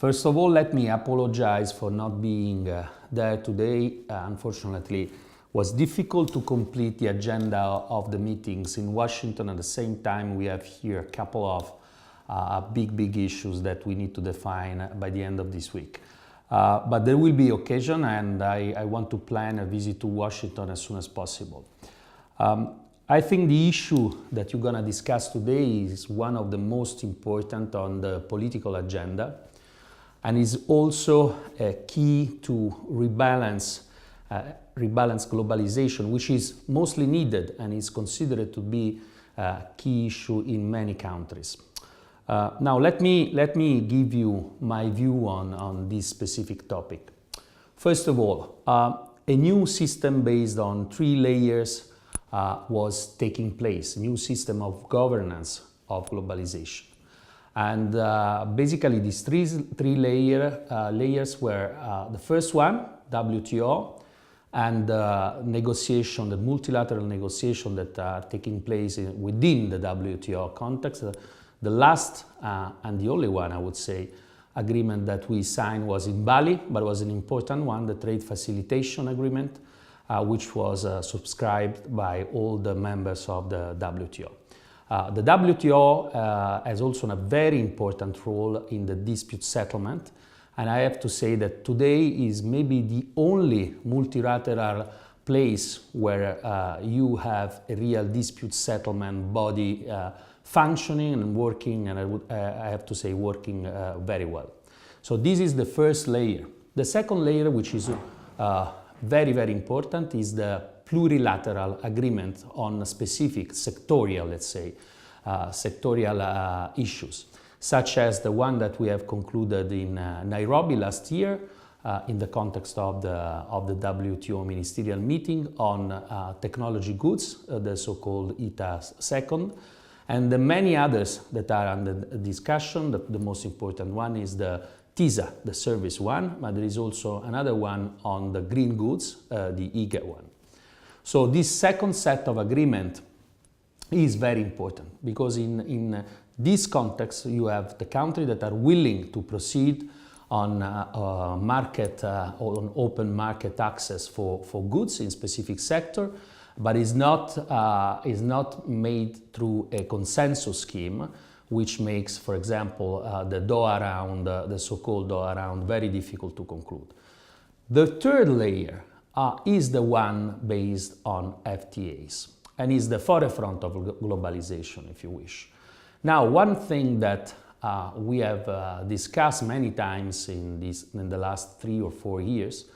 First of all, let me apologize for not being there today. Unfortunately, it was difficult to complete the agenda of the meetings in Washington. At the same time, we have here a couple of big issues that we need to define by the end of this week. But there will be occasion, and I want to plan a visit to Washington as soon as possible. I think the issue that you're going to discuss today is one of the most important on the political agenda, and is also a key to rebalance globalization, which is mostly needed and is considered to be a key issue in many countries. Now let me give you my view on this specific topic. First of all, a new system based on 3 layers was taking place, a new system of governance of globalization. And basically these three layers were the first one, WTO, and negotiation, the multilateral negotiation that are taking place within the WTO context. The last and the only one, I would say, agreement that we signed was in Bali, but it was an important one, the Trade Facilitation Agreement, which was subscribed by all the members of the WTO. The WTO has also a very important role in the dispute settlement, and I have to say that today is maybe the only multilateral place where you have a real dispute settlement body functioning and working, and I have to say working very well. So this is the first layer. The second layer, which is very important, is the plurilateral agreement on specific sectorial, let's say, sectorial issues, such as the one that we have concluded in Nairobi last year in the context of the WTO ministerial meeting on technology goods, the so-called ITA second, and the many others that are under discussion. The most important one is the TISA, the service one, but there is also another one on the green goods, the IGA one. So this second set of agreement is very important because in this context you have the countries that are willing to proceed on on open market access for goods in specific sector, but is not made through a consensus scheme, which makes, for example, the Doha round, the so-called Doha round, very difficult to conclude. The third layer is the one based on FTAs and is the forefront of globalization, if you wish. Now, one thing that we have discussed many times in the last 3 or 4 years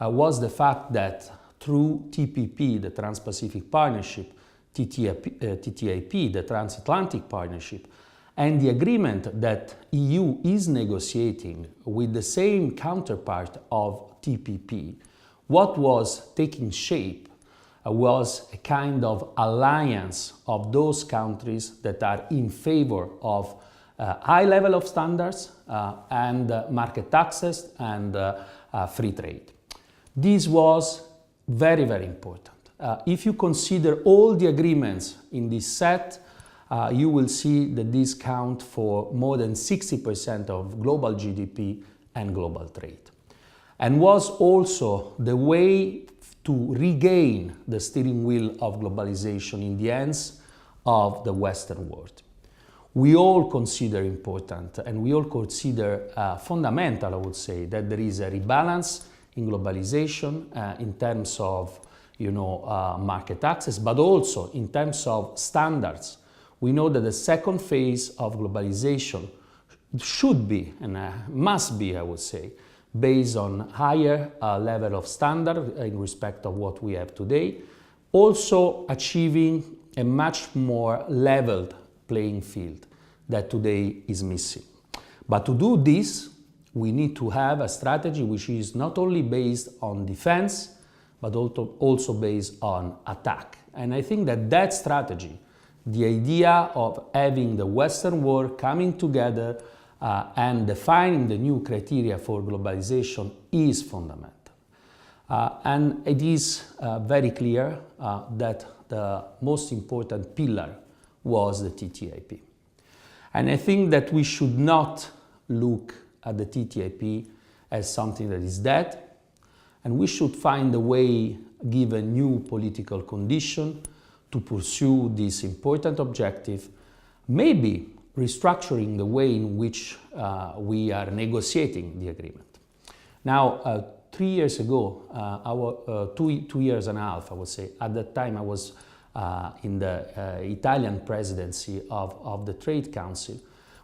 was the fact that through TPP, the Trans-Pacific Partnership, TTIP, the Transatlantic Partnership, and the agreement that EU is negotiating with the same counterpart of TPP, what was taking shape was a kind of alliance of those countries that are in favor of high level of standards and market access and free trade. This was very important. If you consider all the agreements in this set, you will see that these count for more than 60% of global GDP and global trade, and was also the way to regain the steering wheel of globalization in the hands of the Western world. We all consider important, and we all consider fundamental, I would say, that there is a rebalance in globalization in terms of market access, but also in terms of standards. We know that the second phase of globalization should be, and must be, I would say, based on higher level of standard in respect of what we have today, also achieving a much more leveled playing field that today is missing. But to do this, we need to have a strategy which is not only based on defense, but also based on attack. And I think that strategy, the idea of having the Western world coming together and defining the new criteria for globalization is fundamental. And it is very clear that the most important pillar was the TTIP. And I think that we should not look at the TTIP as something that is dead, and we should find a way, given new political condition, to pursue this important objective, maybe restructuring the way in which we are negotiating the agreement. Now, 3 years ago, 2 years and a half, I would say, at that time I was in the Italian presidency of the Trade Council.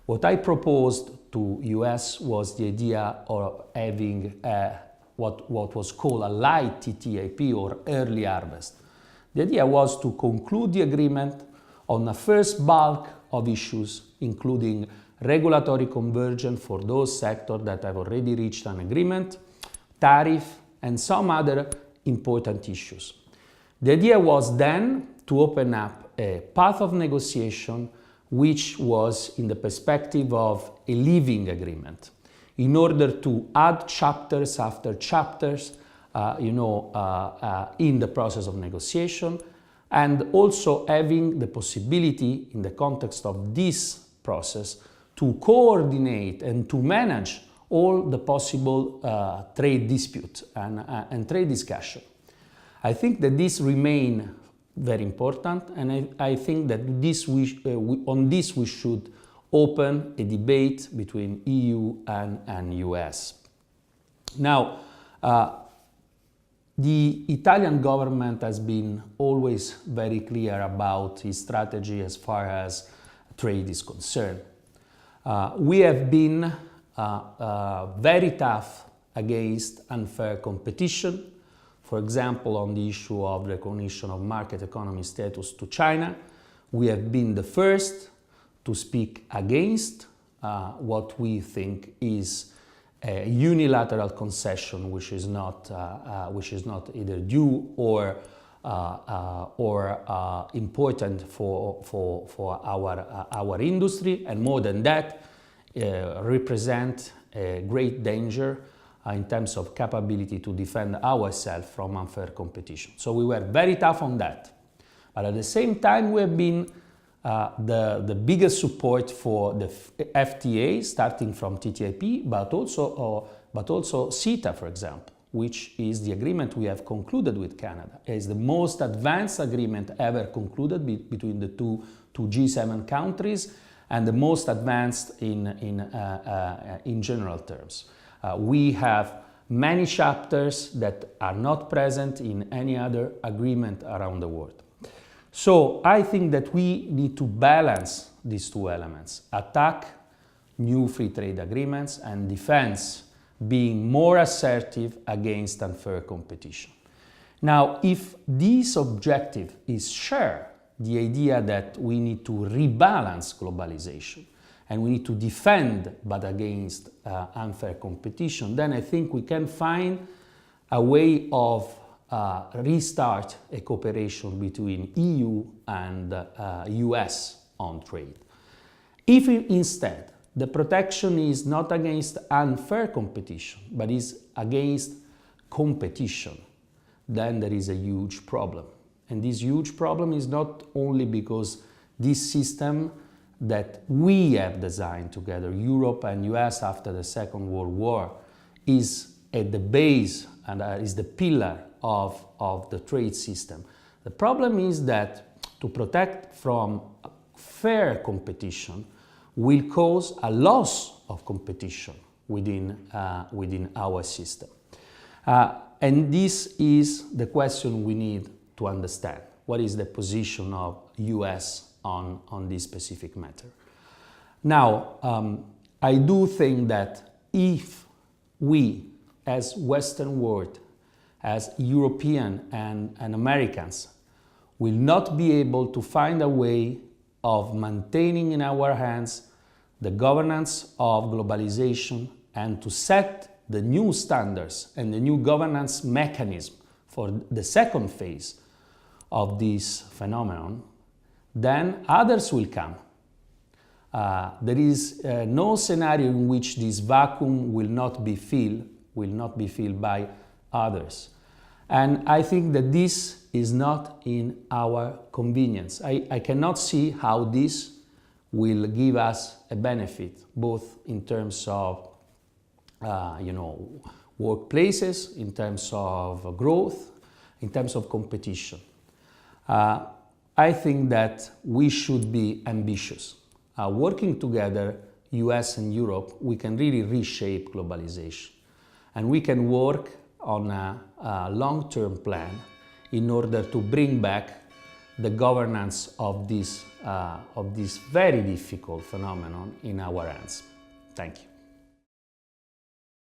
What I proposed to US was the idea of having what was called a light TTIP, or early harvest. The idea was to conclude the agreement on the first bulk of issues, including regulatory convergence for those sectors that have already reached an agreement, tariff, and some other important issues. The idea was then to open up a path of negotiation which was in the perspective of a living agreement, in order to add chapters after chapters in the process of negotiation, and also having the possibility, in the context of this process, to coordinate and to manage all the possible trade dispute and trade discussion. I think that this remains very important, and I think that on this we should open a debate between EU and US. Now, the Italian government has been always very clear about its strategy as far as trade is concerned. We have been very tough against unfair competition. For example, on the issue of recognition of market economy status to China, we have been the first to speak against what we think is a unilateral concession, which is not either due or important for our industry, and more than that, represent a great danger in terms of capability to defend ourselves from unfair competition. So we were very tough on that. But at the same time, we have been the biggest support for the FTA, starting from TTIP, but also CETA, for example, which is the agreement we have concluded with Canada. It is the most advanced agreement ever concluded between the two G7 countries, and the most advanced in general terms. We have many chapters that are not present in any other agreement around the world. So I think that we need to balance these two elements: attack new free trade agreements and defense, being more assertive against unfair competition. Now, if this objective is shared, the idea that we need to rebalance globalization and we need to defend but against unfair competition, then I think we can find a way of restart a cooperation between EU and US on trade. If instead the protection is not against unfair competition but is against competition, then there is a huge problem. And this huge problem is not only because this system that we have designed together, Europe and US after the Second World War, is at the base and is the pillar of the trade system. The problem is that to protect from fair competition will cause a loss of competition within our system. And this is the question we need to understand. What is the position of US on this specific matter? Now, I do think that if we, as Western world, as European and Americans, will not be able to find a way of maintaining in our hands the governance of globalization and to set the new standards and the new governance mechanism for the second phase of this phenomenon, then others will come. There is no scenario in which this vacuum will not be filled by others. And I think that this is not in our convenience. I cannot see how this will give us a benefit, both in terms of workplaces, in terms of growth, in terms of competition. I think that we should be ambitious. Working together, US and Europe, we can really reshape globalization. And we can work on a long-term plan in order to bring back the governance of this very difficult phenomenon in our hands. Thank you.